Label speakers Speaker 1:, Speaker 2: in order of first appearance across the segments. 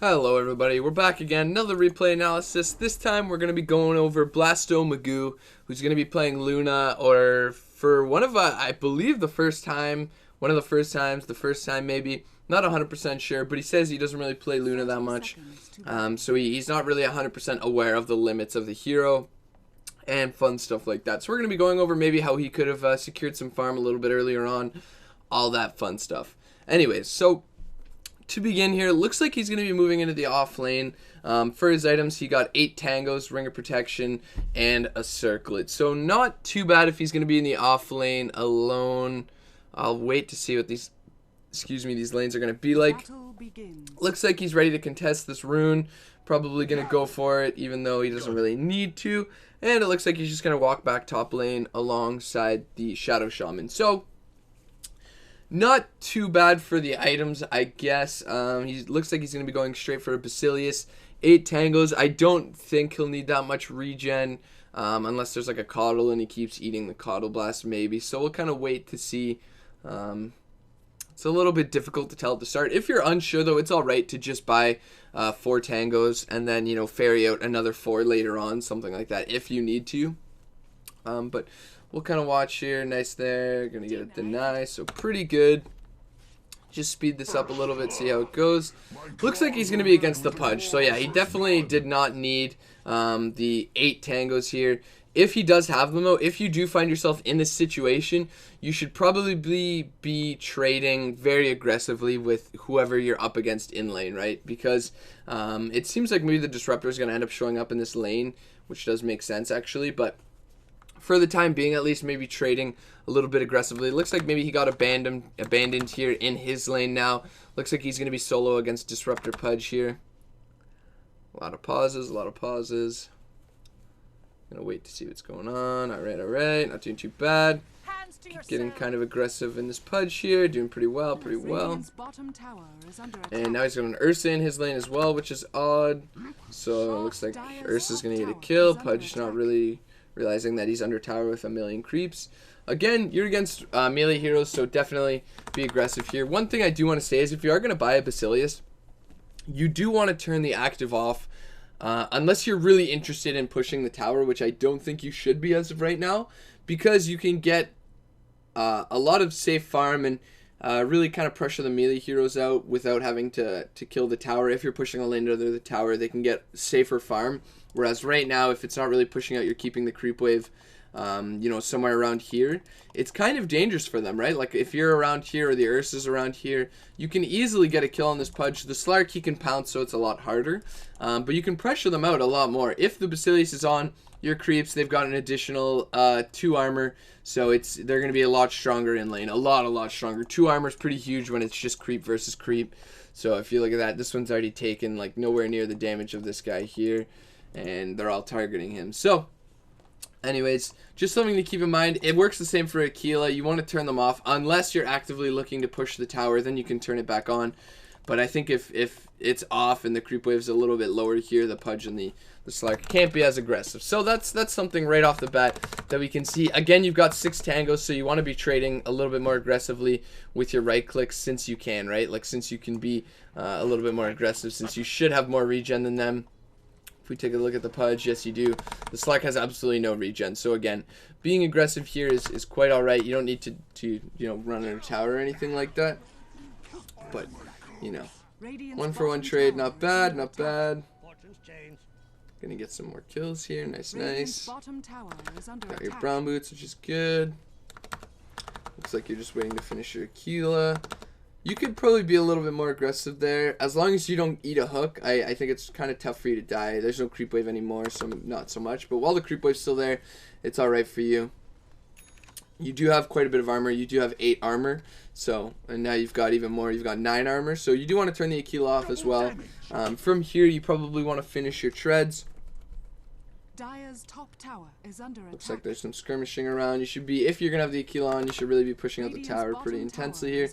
Speaker 1: Hello everybody, we're back again, another replay analysis. This time we're going to be going over Blasto Magoo, who's going to be playing Luna, or for one of, I believe the first time maybe, not 100% sure, but he says he doesn't really play Luna that much, so he's not really 100% aware of the limits of the hero and fun stuff like that. So we're going to be going over maybe how he could have secured some farm a little bit earlier on, all that fun stuff. Anyways, so to begin here, it looks like he's going to be moving into the off lane. For his items, he got 8 tangos, ring of protection, and a circlet. So not too bad if he's going to be in the off lane alone. I'll wait to see what these lanes are going to be like. Looks like he's ready to contest this rune. Probably going to go for it, even though he doesn't really need to. And it looks like he's just going to walk back top lane alongside the Shadow Shaman. So not too bad for the items, I guess. He looks like he's going to be going straight for a Basilius. 8 tangos. I don't think he'll need that much regen, unless there's like a coddle and he keeps eating the coddle blast maybe. So we'll kind of wait to see. It's a little bit difficult to tell at the start. If you're unsure though, it's alright to just buy 4 tangos and then, you know, ferry out another 4 later on, something like that if you need to. But we'll kind of watch here. Nice there. Gonna get it deny. So pretty good. Just speed this up a little bit. See how it goes. Looks like he's gonna be against the Pudge. So yeah, he definitely did not need the 8 tangos here. If he does have them though, if you do find yourself in this situation, you should probably be trading very aggressively with whoever you're up against in lane, right? Because it seems like maybe the Disruptor is gonna end up showing up in this lane, which does make sense actually, but for the time being, at least, maybe trading a little bit aggressively. It looks like maybe he got abandoned here in his lane now. Looks like he's going to be solo against Disruptor Pudge here. A lot of pauses, Gonna wait to see what's going on. Alright. Not doing too bad. Keep getting kind of aggressive in this Pudge here. Doing pretty well, And now he's got an Ursa in his lane as well, which is odd. So it looks like Ursa's going to get a kill. Pudge not really realizing that he's under tower with a million creeps. Again, you're against melee heroes, so definitely be aggressive here. One thing I do want to say is if you are going to buy a Basilius, you do want to turn the active off unless you're really interested in pushing the tower, which I don't think you should be as of right now, because you can get a lot of safe farm and really kind of pressure the melee heroes out without having to kill the tower. If you're pushing a lane under the tower, they can get safer farm. Whereas right now, if it's not really pushing out, you're keeping the creep wave, you know, somewhere around here. It's kind of dangerous for them, right? Like if you're around here or the Ursa's around here, you can easily get a kill on this Pudge. The Slark, he can pounce, so it's a lot harder. But you can pressure them out a lot more. If the Basilius is on your creeps, they've got an additional 2 armor, so they're going to be a lot stronger in lane. A lot stronger. 2 armor is pretty huge when it's just creep versus creep. So if you look at that, this one's already taken like nowhere near the damage of this guy here. And they're all targeting him. So, anyways, just something to keep in mind. It works the same for Aquila. You want to turn them off unless you're actively looking to push the tower. Then you can turn it back on. But I think if it's off and the creep wave's a little bit lower here, the Pudge and the Slark can't be as aggressive. So that's something right off the bat that we can see. Again, you've got 6 tangos, so you want to be trading a little bit more aggressively with your right clicks since you can, right? Like since you can be a little bit more aggressive, since you should have more regen than them. If we take a look at the Pudge, yes you do. The Slark has absolutely no regen. So again, being aggressive here is quite alright. You don't need to you know, run under tower or anything like that. But, you know, 1-for-1 trade, not bad. Gonna get some more kills here. Nice. Got your brown boots, which is good. Looks like you're just waiting to finish your Aquila. You could probably be a little bit more aggressive there. As long as you don't eat a hook, I think it's kind of tough for you to die. There's no creep wave anymore, so not so much. But while the creep wave's still there, it's alright for you. You do have quite a bit of armor. You do have 8 armor. So, and now you've got even more. You've got 9 armor. So you do want to turn the Aquila off as well. From here, you probably want to finish your treads.
Speaker 2: Dire's top tower is under attack.
Speaker 1: Looks like there's some skirmishing around. You should be, if you're gonna have the Aquila on, you should really be pushing out the tower pretty intensely here.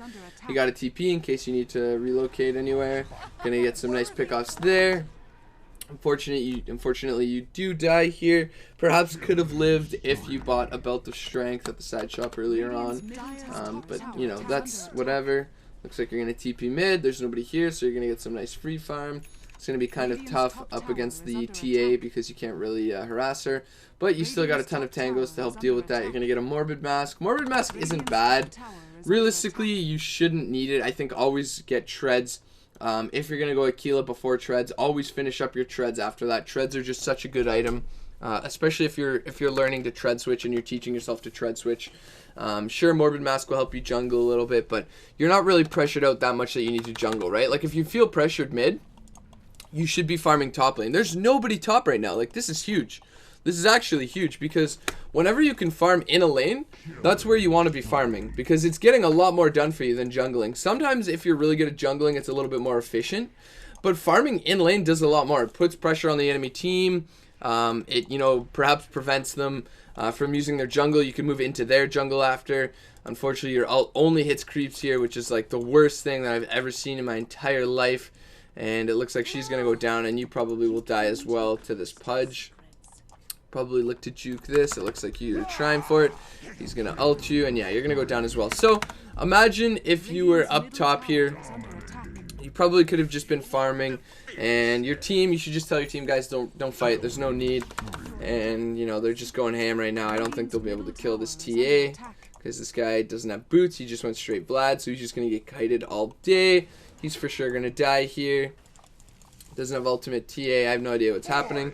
Speaker 1: You got a TP in case you need to relocate anywhere. Gonna get some nice pickoffs there. Unfortunately, you do die here. Perhaps could have lived if you bought a Belt of Strength at the side shop earlier on. But you know, that's whatever. Looks like you're going to TP mid. There's nobody here, so you're going to get some nice free farm. It's going to be kind of tough up against the TA because you can't really harass her. But you still got a ton of tangos to help deal with that. You're going to get a Morbid Mask. Morbid Mask isn't bad. Realistically, you shouldn't need it. I think always get Treads. If you're going to go Aquila before Treads, always finish up your Treads after that. Treads are just such a good item. Especially if you're learning to tread switch and you're teaching yourself to tread switch. Sure, Morbid Mask will help you jungle a little bit, but you're not really pressured out that much that you need to jungle, right? Like if you feel pressured mid, you should be farming top lane. There's nobody top right now. Like this is huge. This is actually huge because whenever you can farm in a lane, that's where you want to be farming because it's getting a lot more done for you than jungling. Sometimes if you're really good at jungling, it's a little bit more efficient, but farming in lane does a lot more. It puts pressure on the enemy team. It, you know, perhaps prevents them from using their jungle. You can move into their jungle after. Unfortunately, your ult only hits creeps here, which is like the worst thing that I've ever seen in my entire life. And it looks like she's going to go down, and you probably will die as well to this Pudge. Probably look to juke this. It looks like you're trying for it. He's going to ult you, and yeah, you're going to go down as well. So imagine if you were up top here. You probably could have just been farming, and your team, you should just tell your team, guys, don't fight. There's no need. And you know they're just going ham right now. I don't think they'll be able to kill this TA because this guy doesn't have boots. He just went straight Vlad, so he's just gonna get kited all day. He's for sure gonna die here. Doesn't have ultimate TA. I have no idea what's happening.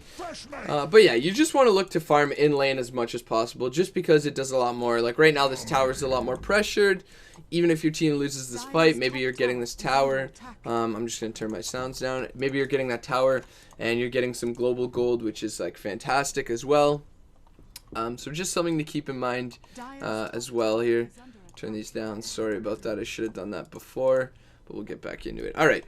Speaker 1: But yeah, you just want to look to farm in lane as much as possible, just because it does a lot more. Like right now, this tower is a lot more pressured. Even if your team loses this fight, maybe you're getting this tower. I'm just going to turn my sounds down. Maybe you're getting that tower and you're getting some global gold, which is like fantastic as well. So just something to keep in mind as well here. Turn these down. Sorry about that. I should have done that before, but we'll get back into it. All right.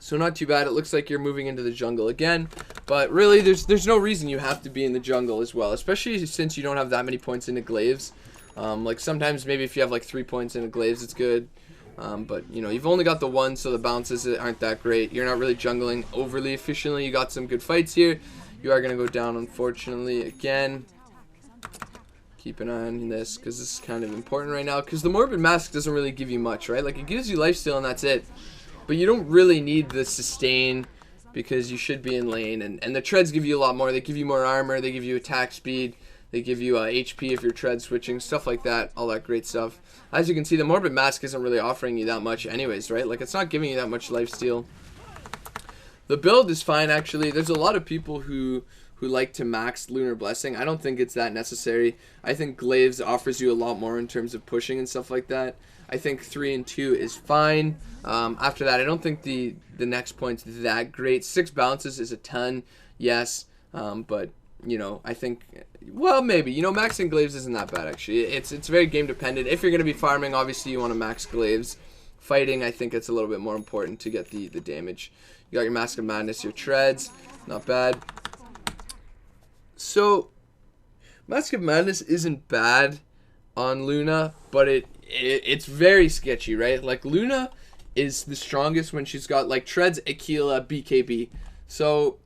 Speaker 1: So not too bad. It looks like you're moving into the jungle again, but really there's no reason you have to be in the jungle as well, especially since you don't have that many points into glaives. Like sometimes maybe if you have like 3 points into glaives, it's good. But you know, you've only got the 1, so the bounces aren't that great. You're not really jungling overly efficiently. You got some good fights here. You are going to go down, unfortunately, again. Keep an eye on this because this is kind of important right now, because the Morbid Mask doesn't really give you much, right? Like it gives you lifesteal and that's it. But you don't really need the sustain because you should be in lane. And the treads give you a lot more. They give you more armor. They give you attack speed. They give you HP if you're tread switching. Stuff like that. All that great stuff. As you can see, the Morbid Mask isn't really offering you that much anyways, right? Like, it's not giving you that much lifesteal. The build is fine, actually. There's a lot of people who like to max Lunar Blessing. I don't think it's that necessary. I think Glaives offers you a lot more in terms of pushing and stuff like that. I think 3 and 2 is fine. After that, I don't think the next point's that great. 6 bounces is a ton, yes. But, you know, I think, well, maybe. You know, maxing Glaives isn't that bad, actually. It's very game dependent. If you're going to be farming, obviously you want to max Glaives. Fighting, I think it's a little bit more important to get the damage. You got your Mask of Madness, your treads. Not bad. So, Mask of Madness isn't bad on Luna, but it's very sketchy, right? Like, Luna is the strongest when she's got, like, treads, Aquila, BKB. So,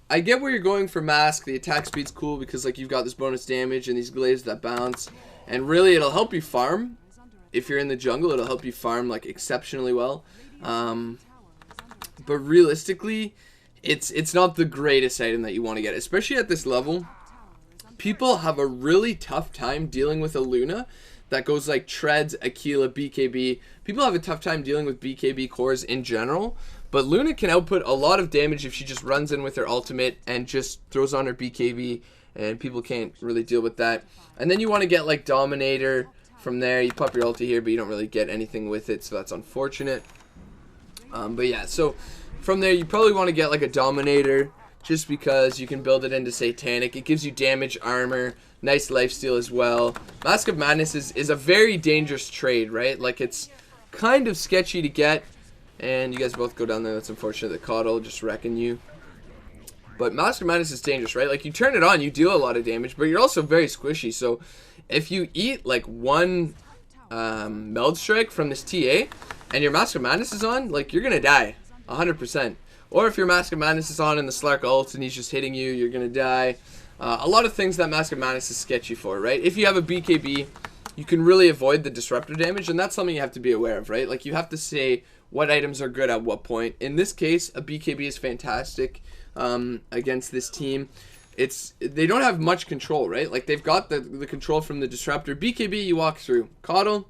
Speaker 1: I get where you're going for Mask. The attack speed's cool because, like, you've got this bonus damage and these glaives that bounce. And really, it'll help you farm. If you're in the jungle, it'll help you farm, like, exceptionally well. But realistically, it's not the greatest item that you want to get, especially at this level. People have a really tough time dealing with a Luna that goes like treads, Aquila, BKB. People have a tough time dealing with BKB cores in general, but Luna can output a lot of damage if she just runs in with her ultimate and just throws on her BKB, and people can't really deal with that. And then you want to get like Dominator from there. You pop your ulti here, but you don't really get anything with it, so that's unfortunate. But yeah, so from there you probably want to get like a Dominator, just because you can build it into Satanic. It gives you damage, armor, nice lifesteal as well. Mask of Madness is a very dangerous trade, right? Like, it's kind of sketchy to get. And you guys both go down there. That's unfortunate. The Caudal just wrecking you. But Mask of Madness is dangerous, right? Like, you turn it on, you deal a lot of damage, but you're also very squishy. So, if you eat, like, one Meld Strike from this TA, and your Mask of Madness is on, like, you're gonna die. 100%. Or if your Mask of Madness is on and the Slark ults and he's just hitting you, you're going to die. A lot of things that Mask of Madness is sketchy for, right? If you have a BKB, you can really avoid the disruptor damage, and that's something you have to be aware of, right? Like, you have to say what items are good at what point. In this case, a BKB is fantastic against this team. They don't have much control, right? Like, they've got the control from the disruptor. BKB, you walk through. Coddle,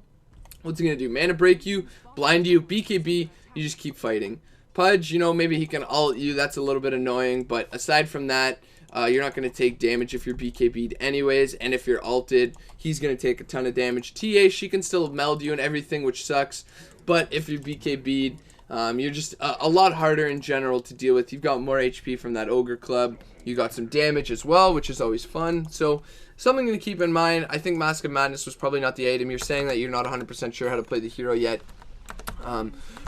Speaker 1: what's he gonna do? Mana break you, blind you. BKB, you just keep fighting. Pudge, you know, maybe he can ult you. That's a little bit annoying, but aside from that, you're not going to take damage if you're BKB'd anyways, and if you're ulted, he's going to take a ton of damage. TA, she can still meld you and everything, which sucks, but if you're BKB'd, you're just a lot harder in general to deal with. You've got more HP from that Ogre Club. You got some damage as well, which is always fun. So something to keep in mind. I think Mask of Madness was probably not the item. You're saying that you're not 100% sure how to play the hero yet.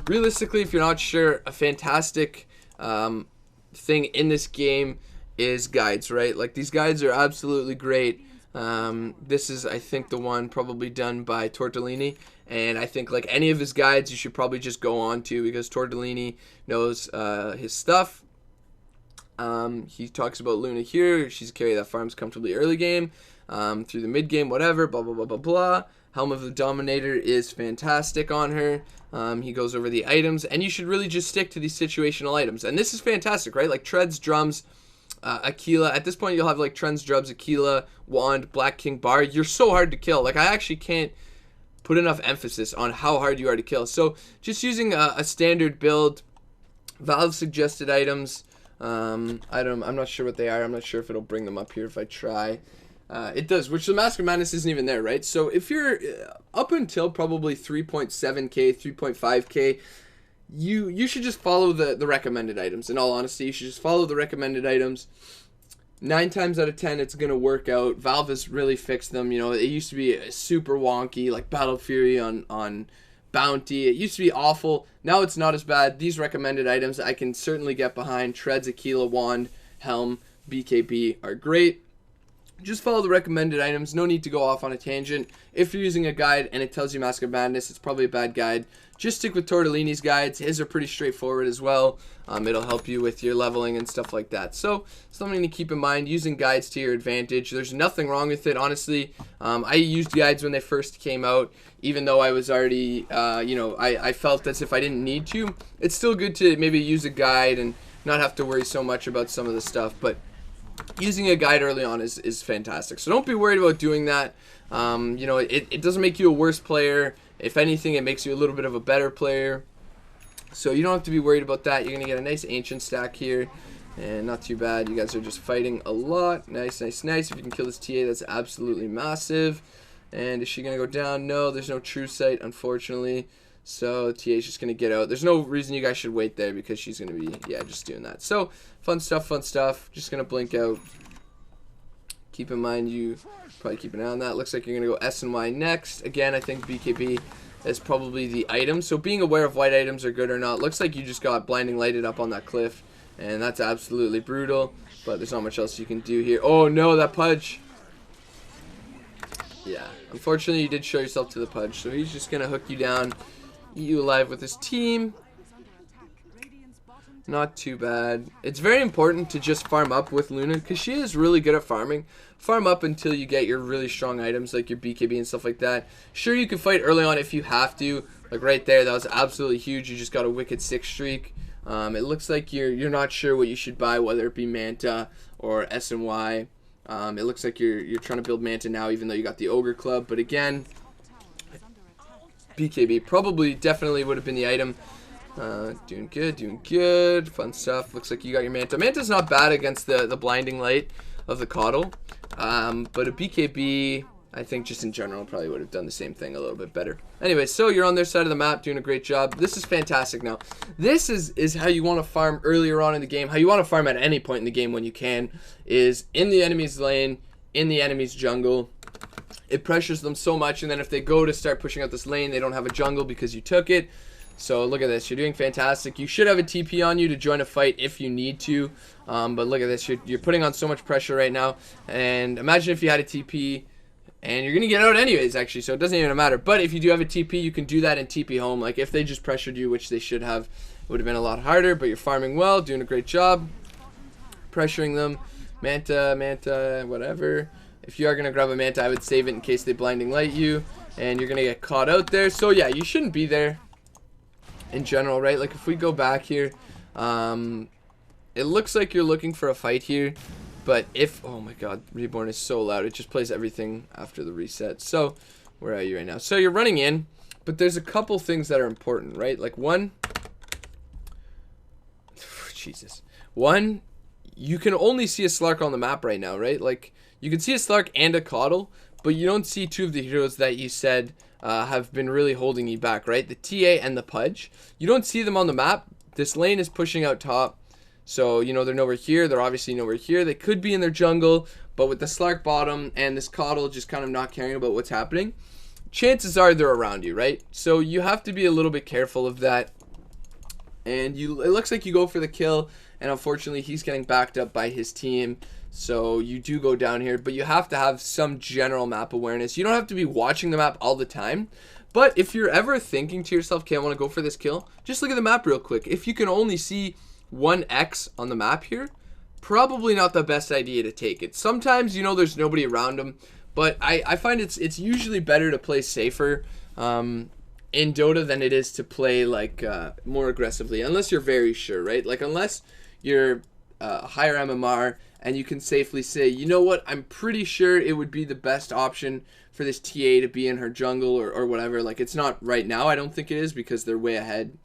Speaker 1: Realistically, if you're not sure, a fantastic thing in this game is guides, right? Like, these guides are absolutely great. This is, I think, the one probably done by Tortellini, and I think, like, any of his guides you should probably just go on to, because Tortellini knows his stuff. He talks about Luna here. She's a carry that farms comfortably early game, through the mid game, whatever, blah blah blah blah blah. Helm of the Dominator is fantastic on her. He goes over the items, and you should really just stick to these situational items. And this is fantastic, right? Like, treads, drums, Aquila. At this point, you'll have, like, treads, drums, Aquila, wand, Black King, bar. You're so hard to kill. Like, I actually can't put enough emphasis on how hard you are to kill. So just using a standard build, Valve suggested items. I'm not sure what they are. I'm not sure if it'll bring them up here if I try. It does, which the Mask of Madness isn't even there, right? So if you're up until probably 3.7k, 3.5k, you should just follow the recommended items. In all honesty, you should just follow the recommended items. 9 times out of 10, it's going to work out. Valve has really fixed them. You know, it used to be super wonky, like Battle Fury on Bounty. It used to be awful. Now it's not as bad. These recommended items I can certainly get behind. Treads, Aquila, Wand, Helm, BKB are great. Just follow the recommended items. No need to go off on a tangent. If you're using a guide and it tells you Mask of Madness, it's probably a bad guide. Just stick with Tortellini's guides. His are pretty straightforward as well. It'll help you with your leveling and stuff like that. So, something to keep in mind, using guides to your advantage. There's nothing wrong with it, honestly. I used guides when they first came out, even though I was already, I felt as if I didn't need to. It's still good to maybe use a guide and not have to worry so much about some of the stuff, but using a guide early on is fantastic. So don't be worried about doing that. It doesn't make you a worse player. If anything, it makes you a little bit of a better player. So you don't have to be worried about that. You're going to get a nice ancient stack here. And not too bad. You guys are just fighting a lot. Nice, nice, nice. If you can kill this TA, that's absolutely massive. And is she going to go down? No, there's no true sight, unfortunately. So TA is just going to get out. There's no reason you guys should wait there because she's going to be, just doing that. So fun stuff, fun stuff. Just going to blink out. Keep in mind, you probably keep an eye on that. Looks like you're going to go S and Y next. Again, I think BKB is probably the item. So being aware of white items are good or not. Looks like you just got blinding lighted up on that cliff. And that's absolutely brutal. But there's not much else you can do here. Oh no, that Pudge. Yeah, unfortunately you did show yourself to the Pudge. So he's just going to hook you down. Eat you alive with his team. Not too bad. It's very important to just farm up with Luna because she is really good at farming. Farm up until you get your really strong items like your BKB and stuff like that. Sure, you can fight early on if you have to. Like right there, that was absolutely huge. You just got a wicked 6 streak. It looks like you're not sure what you should buy, whether it be Manta or S and Y. It looks like you're trying to build Manta now, even though you got the Ogre Club. But again, BKB probably definitely would have been the item. Doing good. Fun stuff. Looks like you got your Manta. Manta's not bad against the blinding light of the Coddle. But a BKB, I think just in general, probably would have done the same thing a little bit better. Anyway, so you're on their side of the map, doing a great job. This is fantastic now. This is how you want to farm earlier on in the game. How you want to farm at any point in the game when you can is in the enemy's lane, in the enemy's jungle. It pressures them so much, and then if they go to start pushing out this lane, they don't have a jungle because you took it. So look at this. You're doing fantastic. You should have a TP on you to join a fight if you need to. But look at this. You're putting on so much pressure right now. And imagine if you had a TP, and you're going to get out anyways, actually. So it doesn't even matter. But if you do have a TP, you can do that and TP home. Like if they just pressured you, which they should have, it would have been a lot harder. But you're farming well, doing a great job. Pressuring them. Manta, whatever. If you are going to grab a Manta, I would save it in case they blinding light you. And you're going to get caught out there. So yeah, you shouldn't be there in general, right? Like if we go back here, it looks like you're looking for a fight here. But if, oh my god, Reborn is so loud. It just plays everything after the reset. So where are you right now? So you're running in, but there's a couple things that are important, right? Like one, Jesus. One, you can only see a Slark on the map right now, right? Like, you can see a Slark and a Coddle, but you don't see two of the heroes that you said have been really holding you back, right? The TA and the Pudge. You don't see them on the map. This lane is pushing out top. So, you know, they're nowhere here. They're obviously nowhere here. They could be in their jungle, but with the Slark bottom and this Coddle just kind of not caring about what's happening, chances are they're around you, right? So you have to be a little bit careful of that. And it looks like you go for the kill, and unfortunately he's getting backed up by his team. So you do go down here, but you have to have some general map awareness. You don't have to be watching the map all the time. But if you're ever thinking to yourself, okay, I want to go for this kill, just look at the map real quick. If you can only see one X on the map here, probably not the best idea to take it. Sometimes, you know, there's nobody around them, but I find it's usually better to play safer in Dota than it is to play like more aggressively, unless you're very sure, right? Like unless you're higher MMR and you can safely say, you know what, I'm pretty sure it would be the best option for this TA to be in her jungle or whatever. Like it's not right now, I don't think it is, because they're way ahead,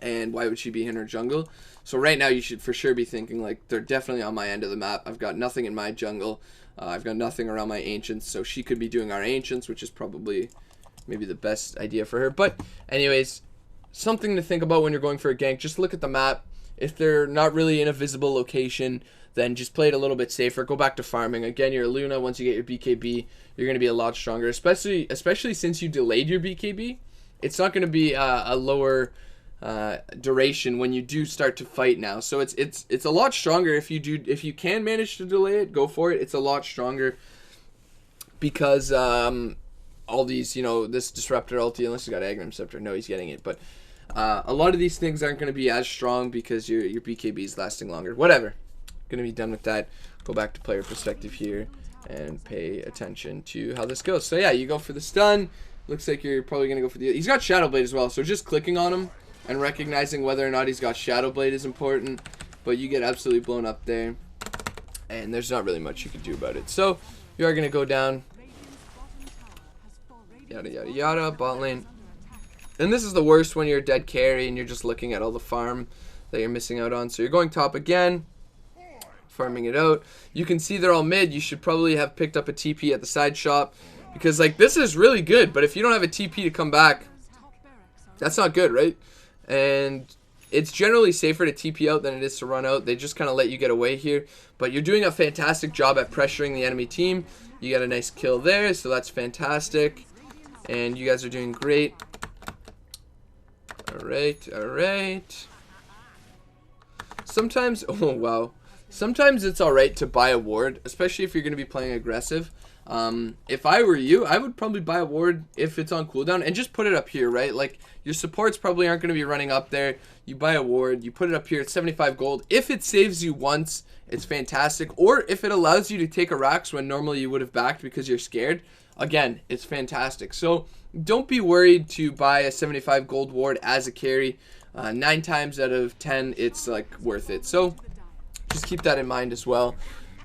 Speaker 1: and why would she be in her jungle? So right now you should for sure be thinking like, they're definitely on my end of the map. I've got nothing in my jungle. I've got nothing around my ancients, so she could be doing our ancients, which is probably maybe the best idea for her. But anyways, something to think about when you're going for a gank. Just look at the map. If they're not really in a visible location, then just play it a little bit safer. Go back to farming. Again, you're a Luna. Once you get your BKB, you're going to be a lot stronger, especially since you delayed your BKB. It's not going to be a lower duration when you do start to fight now. So it's a lot stronger if you can manage to delay it. Go for it. It's a lot stronger because all these, you know, this Disruptor ulti, unless he's got Aghanim Scepter, no, he's getting it. But a lot of these things aren't going to be as strong because your BKB is lasting longer. Whatever. Going to be done with that. Go back to player perspective here and pay attention to how this goes. So yeah, you go for the stun. Looks like you're probably going to go for the... He's got Shadow Blade as well, so just clicking on him and recognizing whether or not he's got Shadow Blade is important. But you get absolutely blown up there, and there's not really much you can do about it. So you are going to go down. Yada yada yada, bot lane. And this is the worst when you're dead carry and you're just looking at all the farm that you're missing out on. So you're going top again, farming it out. You can see they're all mid. You should probably have picked up a TP at the side shop, because like this is really good, but if you don't have a TP to come back, that's not good, right? And it's generally safer to TP out than it is to run out. They just kind of let you get away here, but you're doing a fantastic job at pressuring the enemy team. You got a nice kill there, so that's fantastic. And you guys are doing great. Alright, alright. Sometimes, oh wow. Sometimes it's alright to buy a ward, especially if you're going to be playing aggressive. If I were you, I would probably buy a ward if it's on cooldown and just put it up here, right? Like, your supports probably aren't going to be running up there. You buy a ward, you put it up here, it's 75 gold. If it saves you once, it's fantastic. Or if it allows you to take a Rax when normally you would have backed because you're scared, again, it's fantastic. So don't be worried to buy a 75 gold ward as a carry. 9 times out of 10, it's like worth it. So just keep that in mind as well.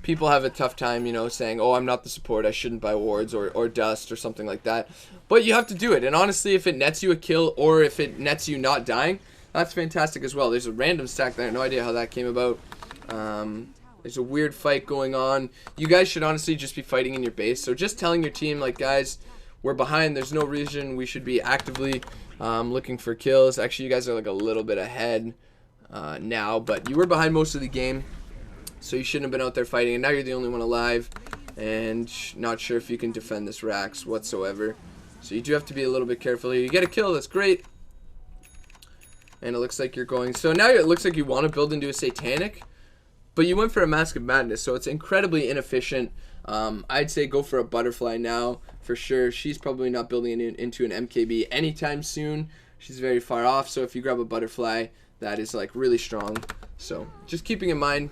Speaker 1: People have a tough time, you know, saying, oh, I'm not the support, I shouldn't buy wards or dust or something like that. But you have to do it. And honestly, if it nets you a kill or if it nets you not dying, that's fantastic as well. There's a random stack there. I have no idea how that came about. There's a weird fight going on. You guys should honestly just be fighting in your base. So just telling your team, like, guys, we're behind. There's no reason we should be actively looking for kills. Actually, you guys are like a little bit ahead now, but you were behind most of the game. So you shouldn't have been out there fighting, and now you're the only one alive, and not sure if you can defend this Rax whatsoever. So you do have to be a little bit careful here. You get a kill, that's great. And it looks like you're going... So now it looks like you want to build into a Satanic, but you went for a Mask of Madness, so it's incredibly inefficient. I'd say go for a Butterfly now, for sure. She's probably not building into an MKB anytime soon. She's very far off, so if you grab a Butterfly, that is like really strong. So just keeping in mind...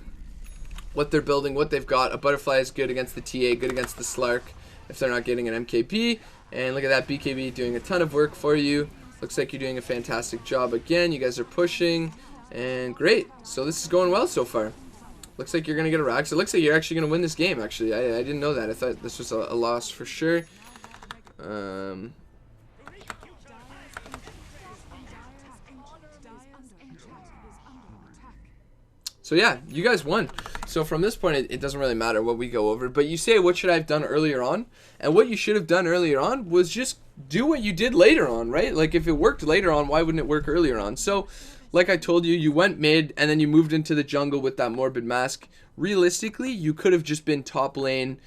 Speaker 1: what they're building, what they've got. A Butterfly is good against the TA, good against the Slark if they're not getting an MKB. And look at that, BKB doing a ton of work for you. Looks like you're doing a fantastic job again. You guys are pushing, and great. So this is going well so far. Looks like you're going to get a Rax. It looks like you're actually going to win this game, actually. I didn't know that. I thought this was a loss for sure. So yeah, you guys won. So from this point, it doesn't really matter what we go over. But you say, what should I have done earlier on? And what you should have done earlier on was just do what you did later on, right? Like, if it worked later on, why wouldn't it work earlier on? So, like I told you, you went mid, and then you moved into the jungle with that Morbid Mask. Realistically, you could have just been top lane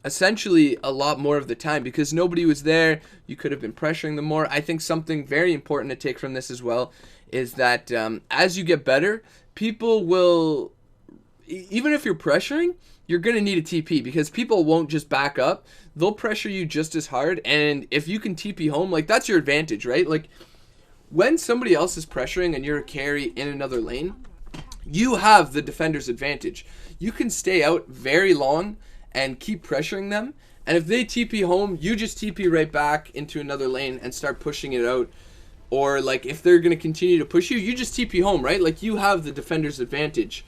Speaker 1: essentially a lot more of the time because nobody was there. You could have been pressuring them more. I think something very important to take from this as well is that as you get better, people will, even if you're pressuring, you're going to need a TP because people won't just back up. They'll pressure you just as hard, and if you can TP home, like, that's your advantage, right? Like, when somebody else is pressuring and you're a carry in another lane, you have the defender's advantage. You can stay out very long and keep pressuring them, and if they TP home, you just TP right back into another lane and start pushing it out. Or, like, if they're going to continue to push you, you just TP home, right? Like, you have the defender's advantage.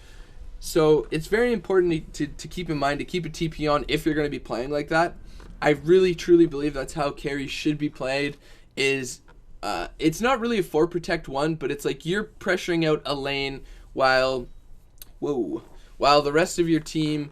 Speaker 1: So it's very important to keep in mind, to keep a TP on if you're going to be playing like that. I really, truly believe that's how carry should be played. Is it's not really a 4 protect 1, but it's like you're pressuring out a lane while the rest of your team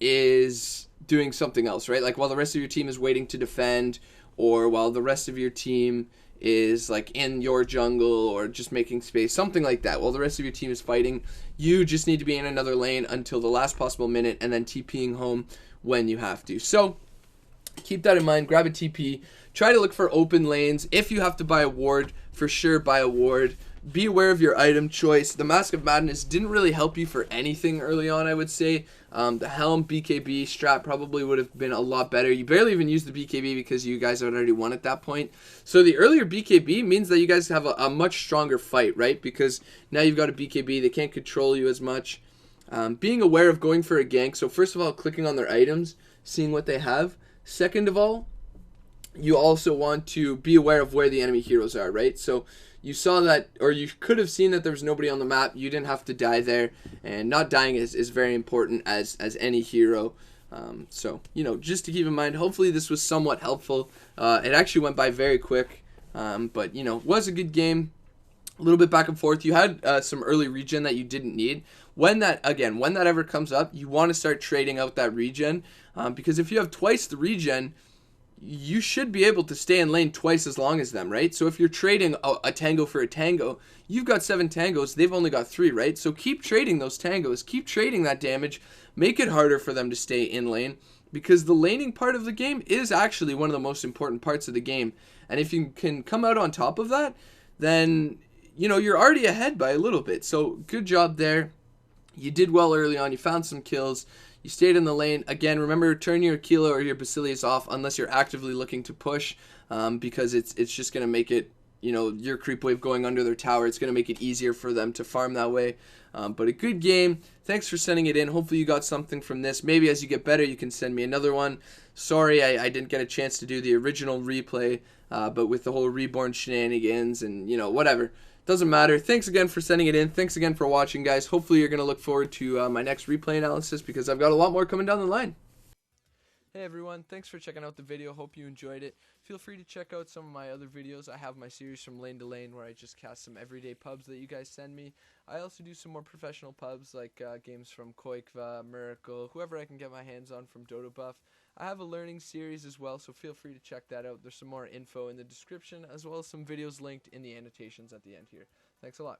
Speaker 1: is doing something else, right? Like, while the rest of your team is waiting to defend, or while the rest of your team is like in your jungle or just making space, something like that. While the rest of your team is fighting, you just need to be in another lane until the last possible minute and then TPing home when you have to. So keep that in mind. Grab a TP. Try to look for open lanes. If you have to buy a ward, for sure buy a ward. Be aware of your item choice. The Mask of Madness didn't really help you for anything early on, I would say. The Helm BKB strat probably would have been a lot better. You barely even used the BKB because you guys had already won at that point. So the earlier BKB means that you guys have a much stronger fight, right? Because now you've got a BKB. They can't control you as much. Being aware of going for a gank. So first of all, clicking on their items, seeing what they have. Second of all, you also want to be aware of where the enemy heroes are, right? So you saw that, or you could have seen that there was nobody on the map. You didn't have to die there, and not dying is very important as any hero. So, you know, just to keep in mind, hopefully this was somewhat helpful. It actually went by very quick, but, you know, was a good game. A little bit back and forth. You had some early regen that you didn't need. When that ever comes up, you want to start trading out that regen, because if you have twice the regen, you should be able to stay in lane twice as long as them, right? So if you're trading a tango for a tango, you've got 7 tangos, they've only got 3, right? So keep trading those tangos, keep trading that damage, make it harder for them to stay in lane, because the laning part of the game is actually one of the most important parts of the game. And if you can come out on top of that, then, you know, you're already ahead by a little bit. So good job there. You did well early on, you found some kills. You stayed in the lane. Again, remember, turn your Aquila or your Basilius off unless you're actively looking to push, because it's just going to make it, you know, your creep wave going under their tower. It's going to make it easier for them to farm that way. But a good game. Thanks for sending it in. Hopefully you got something from this. Maybe as you get better, you can send me another one. Sorry, I didn't get a chance to do the original replay, but with the whole Reborn shenanigans and, you know, whatever. Doesn't matter. Thanks again for sending it in. Thanks again for watching, guys. Hopefully you're going to look forward to my next replay analysis, because I've got a lot more coming down the line. Hey everyone, thanks for checking out the video. Hope you enjoyed it. Feel free to check out some of my other videos. I have my series From Lane to Lane, where I just cast some everyday pubs that you guys send me. I also do some more professional pubs, like games from Koikva, Miracle, whoever I can get my hands on from Dodobuff. I have a learning series as well, so feel free to check that out. There's some more info in the description, as well as some videos linked in the annotations at the end here. Thanks a lot.